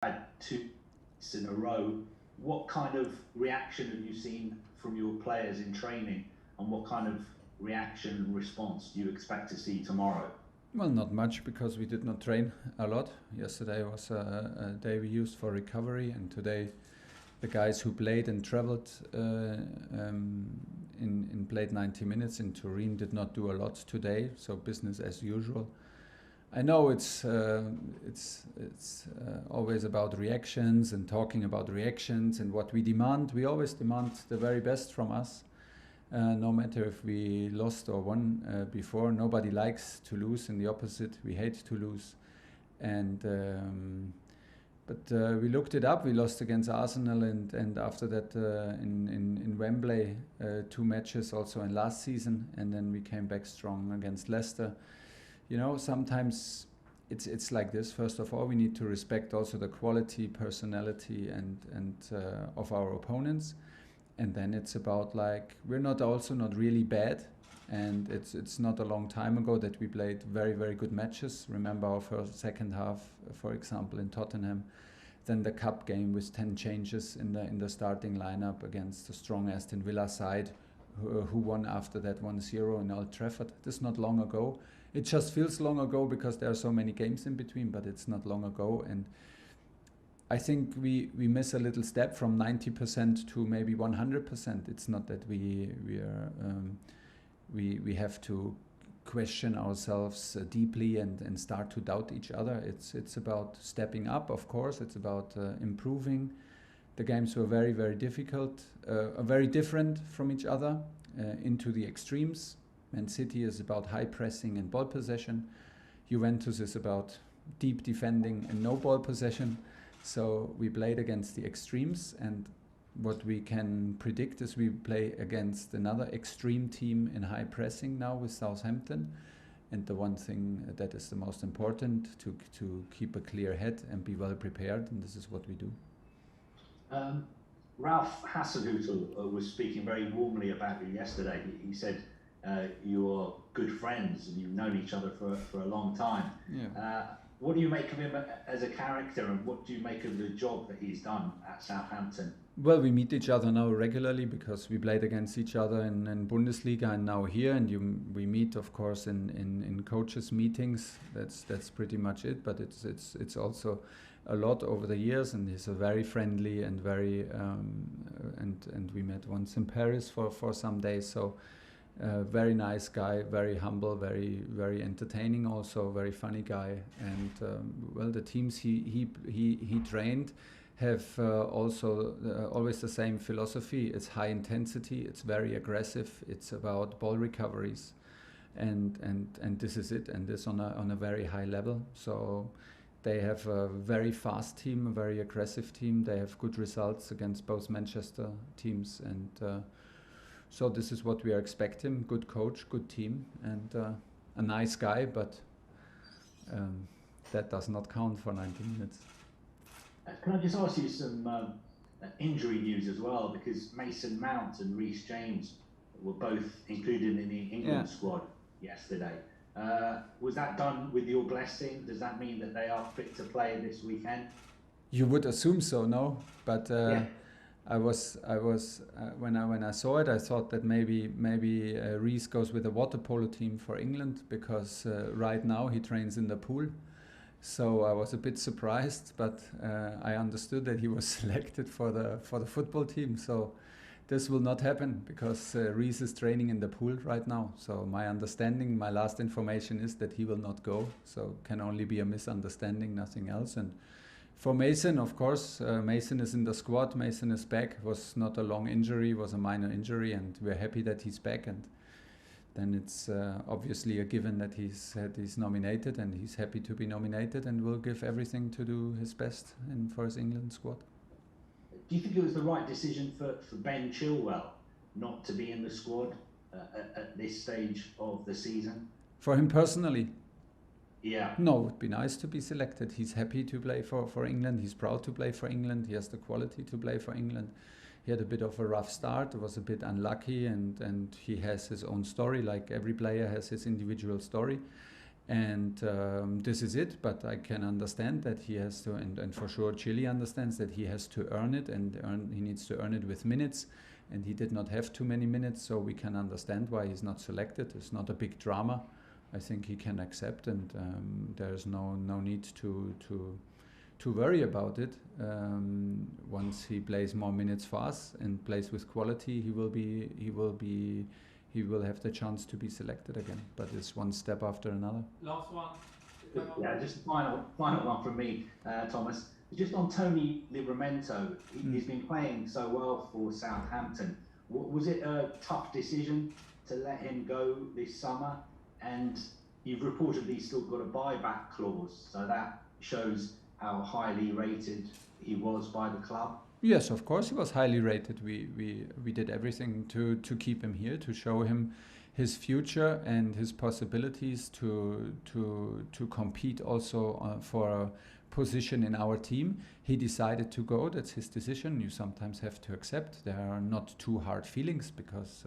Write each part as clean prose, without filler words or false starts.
had two in a row. What kind of reaction have you seen from your players in training, and what kind of reaction and response do you expect to see tomorrow? Well, not much because we did not train a lot. Yesterday was a day we used for recovery, and today the guys who played and traveled in played 90 minutes in Turin did not do a lot today, so business as usual. I know it's always about reactions and talking about reactions and what we demand. We always demand the very best from us, no matter if we lost or won before. Nobody likes to lose. In the opposite, we hate to lose. And but we looked it up. We lost against Arsenal, and after that in Wembley, two matches also in last season, and then we came back strong against Leicester. You know, sometimes it's like this. First of all, we need to respect also the quality, personality, and of our opponents, and then it's about, like, we're not really bad, and it's not a long time ago that we played very, very good matches. Remember our second half, for example, in Tottenham. Then the cup game with 10 changes in the starting lineup against the strong Aston Villa side, who won after that 1-0 in Old Trafford. This is not long ago. It just feels long ago because there are so many games in between, but it's not long ago. And I think we miss a little step from 90% to maybe 100%. It's not that we have to question ourselves deeply and start to doubt each other. It's about stepping up, of course. It's about improving. The games were very, very difficult, very different from each other, into the extremes. Man City is about high pressing and ball possession. Juventus is about deep defending and no ball possession. So we played against the extremes, and what we can predict is we play against another extreme team in high pressing now with Southampton. And the one thing that is the most important, to keep a clear head and be well prepared, and this is what we do. Ralph Hasenhüttl was speaking very warmly about you yesterday. He said you're good friends and you've known each other for a long time. Yeah. What do you make of him as a character, and what do you make of the job that he's done at Southampton? Well, we meet each other now regularly because we played against each other in Bundesliga and now here, and we meet, of course, in coaches meetings. That's pretty much it. But it's also a lot over the years, and he's a very friendly and very and we met once in Paris for some days. So very nice guy, very humble, very, very entertaining, also very funny guy. And well, the teams he trained have also always the same philosophy. It's high intensity, it's very aggressive, it's about ball recoveries, and this is it, and this on a very high level. So they have a very fast team, a very aggressive team. They have good results against both Manchester teams, and so this is what we are expecting. Good coach, good team, and a nice guy, but that does not count for 90 minutes. Can I just ask you some injury news as well? Because Mason Mount and Reiss James were both included in the England squad yesterday. Was that done with your blessing? Does that mean that they are fit to play this weekend? You would assume so, no? But Yeah. I was when I saw it, I thought that maybe Reiss goes with the water polo team for England, because right now he trains in the pool. So I was a bit surprised, but I understood that he was selected for the football team. So this will not happen because Reiss is training in the pool right now. So my understanding, my last information is that he will not go. So can only be a misunderstanding, nothing else. And for Mason, of course, Mason is in the squad. Mason is back. It was not a long injury, it was a minor injury, and we're happy that he's back. And then it's obviously a given that he's nominated, and he's happy to be nominated, and will give everything to do his best for his England squad. Do you think it was the right decision for Ben Chilwell not to be in the squad at this stage of the season? For him personally? Yeah. No, it would be nice to be selected. He's happy to play for England. He's proud to play for England. He has the quality to play for England. He had a bit of a rough start, was a bit unlucky, and he has his own story, like every player has his individual story. And this is it, but I can understand that he has to, and for sure Chile understands that he has to earn it, and he needs to earn it with minutes, and he did not have too many minutes, so we can understand why he's not selected. It's not a big drama. I think he can accept, and there's no need to worry about it. Once he plays more minutes for us and plays with quality, he will have the chance to be selected again. But it's one step after another. Last one. Yeah, just a final one from me, Thomas. Just on Tony Livramento, he's been playing so well for Southampton. Was it a tough decision to let him go this summer? And you've reportedly still got a buyback clause, so that shows how highly rated he was by the club. Yes, of course he was highly rated. We did everything to keep him here, to show him his future and his possibilities to compete also for a position in our team. He decided to go. That's his decision. You sometimes have to accept. There are not too hard feelings, because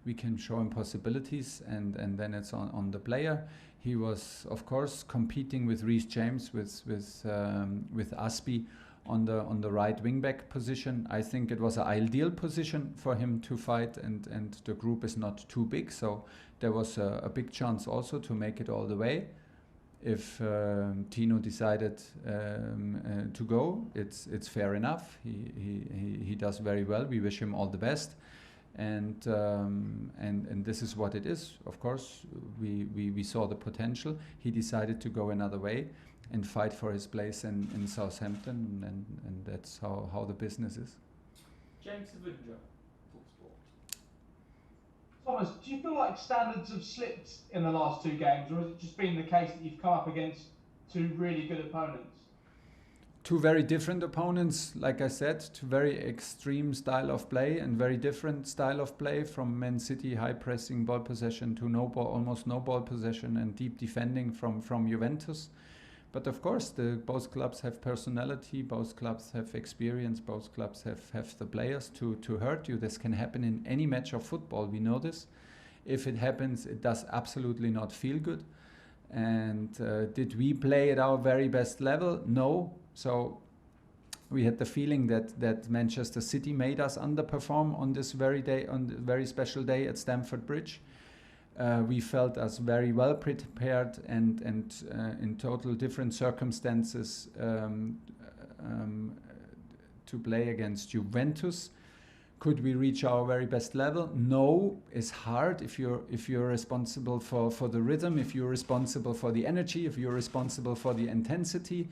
we can show him possibilities, and then it's on the player. He was, of course, competing with Reiss James, with Aspi on the right wing back position. I think it was an ideal position for him to fight, and the group is not too big, so there was a big chance also to make it all the way. If Tino decided to go, it's fair enough. He does very well. We wish him all the best, and this is what it is. Of course, we saw the potential. He decided to go another way and fight for his place in Southampton, and that's how the business is. James Avenger, TalkSport. Thomas, do you feel like standards have slipped in the last two games, or has it just been the case that you've come up against two really good opponents? Two very different opponents, like I said, two very extreme style of play and very different style of play, from Man City high pressing ball possession to almost no ball possession and deep defending from Juventus. But of course, both clubs have personality, both clubs have experience, both clubs have the players to hurt you. This can happen in any match of football, we know this. If it happens, it does absolutely not feel good. And did we play at our very best level? No. So we had the feeling that Manchester City made us underperform on this very special day at Stanford Bridge. We felt us very well prepared and in total different circumstances to play against Juventus. Could we reach our very best level? No, it's hard if you're responsible for the rhythm, if you're responsible for the energy, if you're responsible for the intensity.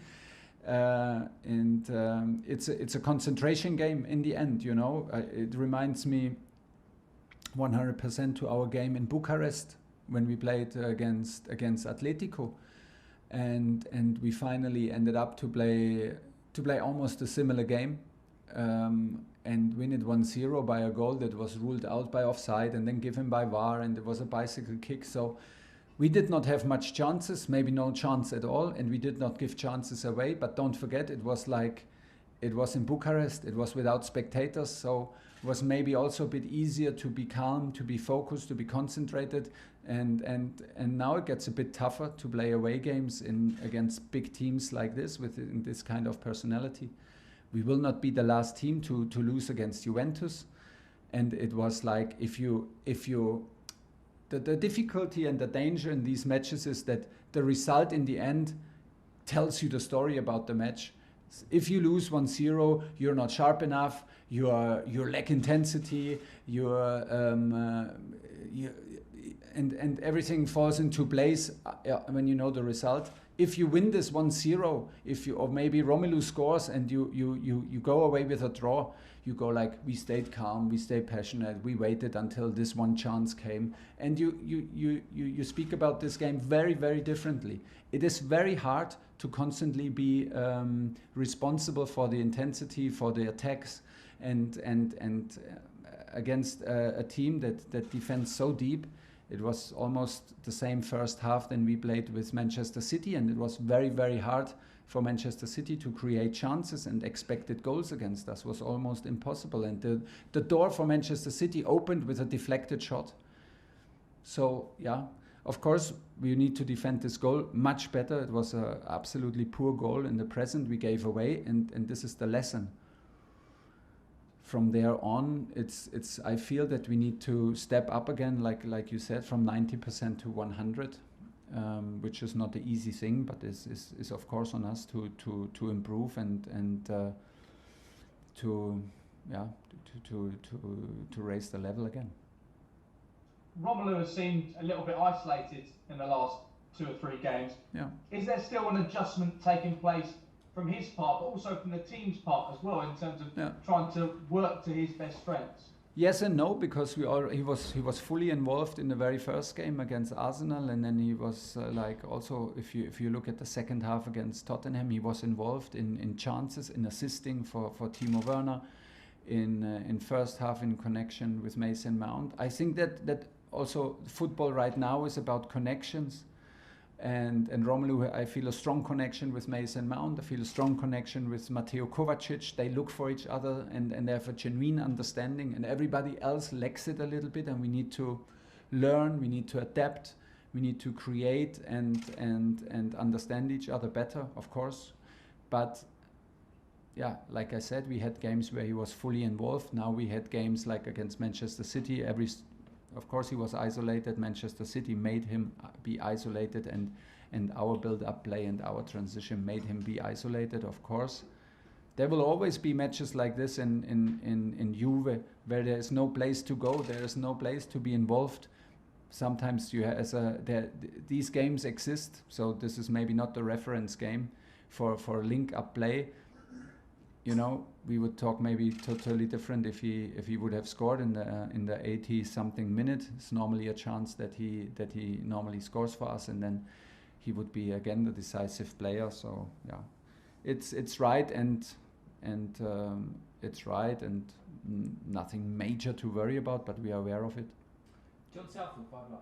It's a concentration game in the end, you know. It reminds me 100% to our game in Bucharest when we played against Atletico, and we finally ended up to play almost a similar game and win it 1-0 by a goal that was ruled out by offside and then given by VAR, and it was a bicycle kick. So we did not have much chances, maybe no chance at all, and we did not give chances away. But don't forget, it was in Bucharest, it was without spectators, so it was maybe also a bit easier to be calm, to be focused, to be concentrated, and now it gets a bit tougher to play away games against big teams like this with this kind of personality. We will not be the last team to lose against Juventus, and it was like the difficulty and the danger in these matches is that the result in the end tells you the story about the match. If you lose 1-0, you're not sharp enough, you lack intensity, and everything falls into place when you know the result. If you win this 1-0, or maybe Romelu scores and you go away with a draw, you go like, we stayed calm, we stayed passionate, we waited until this one chance came, and you speak about this game very, very differently. It is very hard to constantly be responsible for the intensity, for the attacks, and against a team that defends so deep. It was almost the same first half than we played with Manchester City, and it was very, very hard for Manchester City to create chances, and expected goals against us was almost impossible. And the door for Manchester City opened with a deflected shot. So yeah, Of course, we need to defend this goal much better. It was an absolutely poor goal in the present we gave away, and this is the lesson. From there on, I feel that we need to step up again, like you said, from 90% to 100, which is not the easy thing, but is of course on us to improve and to raise the level again. Romelu has seemed a little bit isolated in the last 2 or 3 games. Yeah. Is there still an adjustment taking place from his part, but also from the team's part as well, in terms of trying to work to his best strengths? Yes and no, because he was fully involved in the very first game against Arsenal, and then he was also, if you look at the second half against Tottenham, he was involved in chances, in assisting for Timo Werner, in first half in connection with Mason Mount. I think that also football right now is about connections. And Romelu, I feel a strong connection with Mason Mount. I feel a strong connection with Mateo Kovacic. They look for each other and they have a genuine understanding. And everybody else lacks it a little bit. And we need to learn. We need to adapt. We need to create and understand each other better, of course. But yeah, like I said, we had games where he was fully involved. Now we had games like against Manchester City. Of course, he was isolated. Manchester City made him be isolated, and our build-up play and our transition made him be isolated, of course. There will always be matches like this in Juve, where there is no place to go, there is no place to be involved. Sometimes these games exist, so this is maybe not the reference game for link-up play. You know, we would talk maybe totally different if he would have scored in the 80-something minute. It's normally a chance that he normally scores for us, and then he would be again the decisive player. So yeah, it's right and it's right and nothing major to worry about, but we are aware of it. John Southall, 5 Live.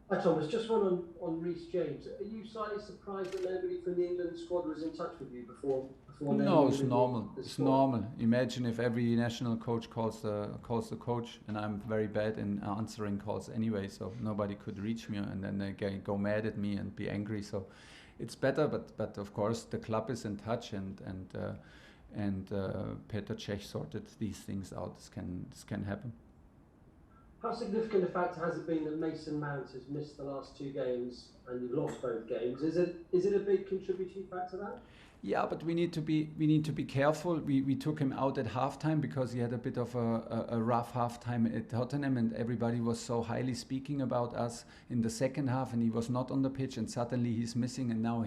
Hi Thomas, just one on Reiss James. Are you slightly surprised that nobody from the England squad was in touch with you before? No, it's normal. It's normal. Imagine if every national coach calls the coach, and I'm very bad in answering calls anyway, so nobody could reach me, and then they go mad at me and be angry. So it's better, but of course the club is in touch, and Petr Cech sorted these things out. This can happen. How significant a factor has it been that Mason Mount has missed the last 2 games and you've lost both games? Is it a big contributing factor, that? Yeah, but we need to be careful. We took him out at halftime because he had a bit of a rough halftime at Tottenham, and everybody was so highly speaking about us in the second half, and he was not on the pitch, and suddenly he's missing, and now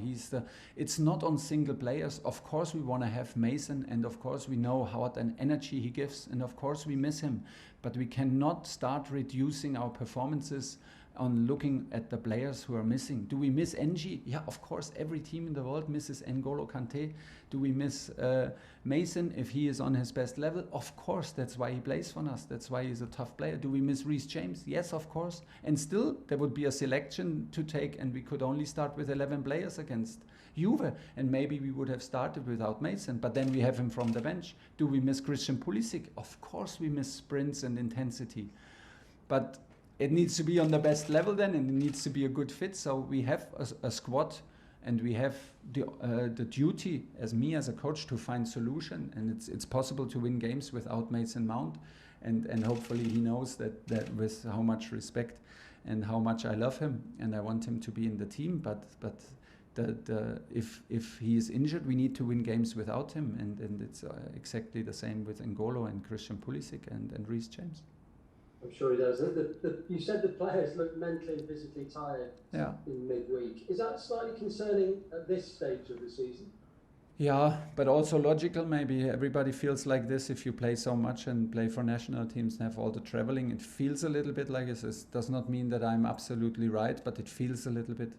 it's not on single players. Of course we want to have Mason, and of course we know what an energy he gives, and of course we miss him, but we cannot start reducing our performances on looking at the players who are missing. Do we miss Engie? Yeah, of course, every team in the world misses N'Golo Kante. Do we miss Mason if he is on his best level? Of course, that's why he plays for us. That's why he's a tough player. Do we miss Reiss James? Yes, of course. And still, there would be a selection to take, and we could only start with 11 players against Juve, and maybe we would have started without Mason, but then we have him from the bench. Do we miss Christian Pulisic? Of course we miss sprints and intensity. But it needs to be on the best level then, and it needs to be a good fit. So we have a squad, and we have the duty as a coach to find solution, and it's possible to win games without Mason Mount, and hopefully he knows that with how much respect and how much I love him and I want him to be in the team. But if he is injured, we need to win games without him, and it's exactly the same with N'Golo and Christian Pulisic and Reiss James. I'm sure he does. You said the players look mentally and physically tired in midweek. Is that slightly concerning at this stage of the season? Yeah, but also logical maybe. Everybody feels like this if you play so much and play for national teams and have all the traveling. It feels a little bit like this. It does not mean that I'm absolutely right, but it feels a little bit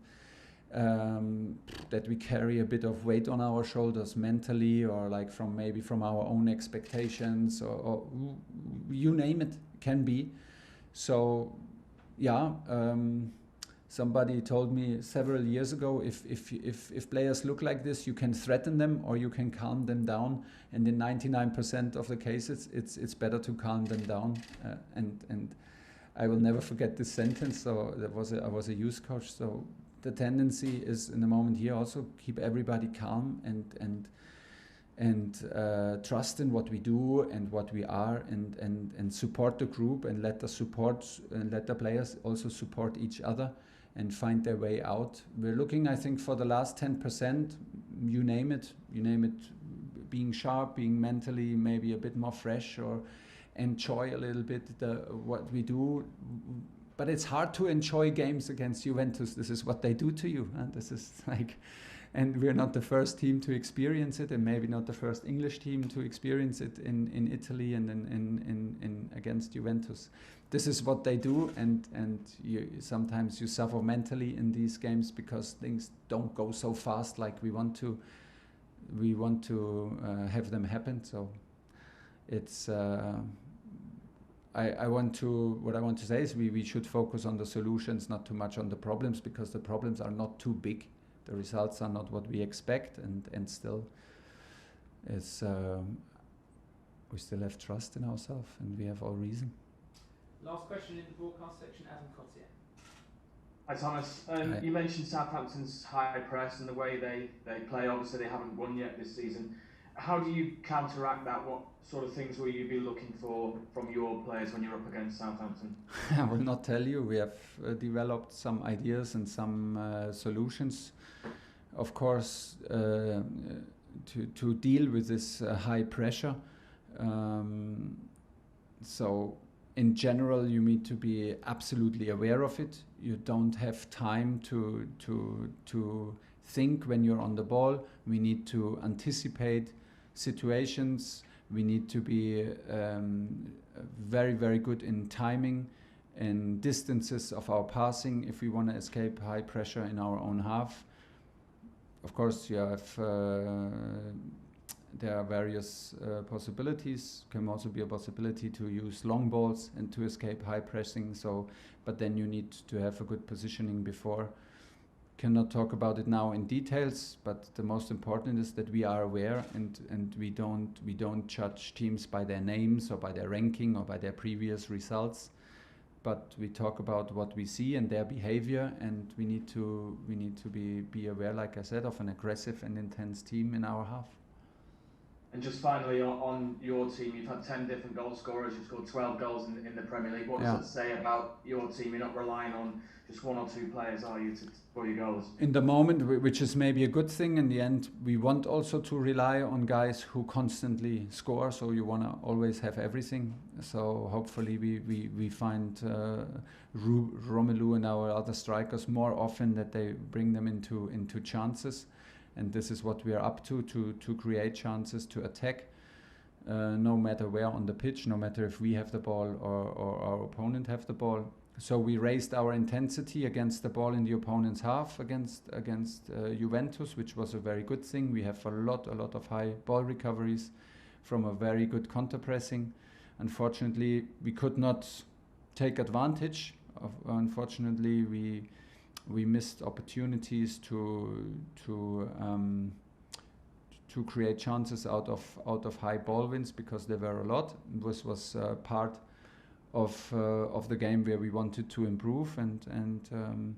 that we carry a bit of weight on our shoulders mentally, or like from our own expectations, or you name it, can be. So yeah, somebody told me several years ago, if players look like this, you can threaten them or you can calm them down, and in 99% of the cases it's better to calm them down, and I will never forget this sentence. So I was a youth coach. So the tendency is in the moment here also keep everybody calm and trust in what we do and what we are, and support the group, and let the players also support each other and find their way out. We're looking, I think, for the last 10%, you name it, being sharp, being mentally maybe a bit more fresh, or enjoy a little bit what we do. But it's hard to enjoy games against Juventus. This is what they do to you, and this is like, and we're not the first team to experience it, and maybe not the first English team to experience it in Italy and in against Juventus. This is what they do, and sometimes you suffer mentally in these games because things don't go so fast like we want to have them happen. So it's what I want to say is we should focus on the solutions, not too much on the problems, because the problems are not too big. The results are not what we expect, and still it's we still have trust in ourselves, and we have all reason. Last question in the broadcast section, Adam Cotier. Hi Thomas, you mentioned Southampton's high press and the way they play. Obviously they haven't won yet this season. How do you counteract that? What sort of things will you be looking for from your players when you're up against Southampton? I will not tell you. We have developed some ideas and some solutions, of course, to deal with this high pressure. So in general, you need to be absolutely aware of it. You don't have time to think when you're on the ball. We need to anticipate situations. We need to be very, very good in timing and distances of our passing if we want to escape high pressure in our own half. Of course, you have there are various possibilities. Can also be a possibility to use long balls and to escape high pressing. So, but then you need to have a good positioning before. Cannot talk about it now in details, but the most important is that we are aware, and we don't judge teams by their names or by their ranking or by their previous results, but we talk about what we see and their behavior, and we need to be aware, like I said, of an aggressive and intense team in our half. And just finally, on your team, you've had 10 different goal scorers. You've scored 12 goals in the Premier League. What does it say about your team? You're not relying on just one or two players, are you, to score your goals? In the moment, which is maybe a good thing. In the end, we want also to rely on guys who constantly score. So you want to always have everything. So hopefully we find Romelu and our other strikers more often, that they bring them into chances. And this is what we are up to create chances, to attack, no matter where on the pitch, no matter if we have the ball or our opponent have the ball. So we raised our intensity against the ball in the opponent's half against Juventus, which was a very good thing. We have a lot of high ball recoveries from a very good counter pressing. Unfortunately, we could not take advantage of. Unfortunately, we missed opportunities to create chances out of high ball wins, because there were a lot. This was part of the game where we wanted to improve, and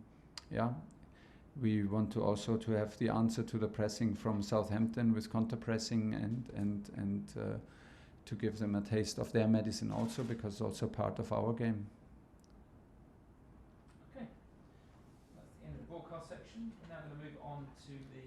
we want to also to have the answer to the pressing from Southampton with counter pressing, and to give them a taste of their medicine also, because it's also part of our game. Section. We're now going to move on to the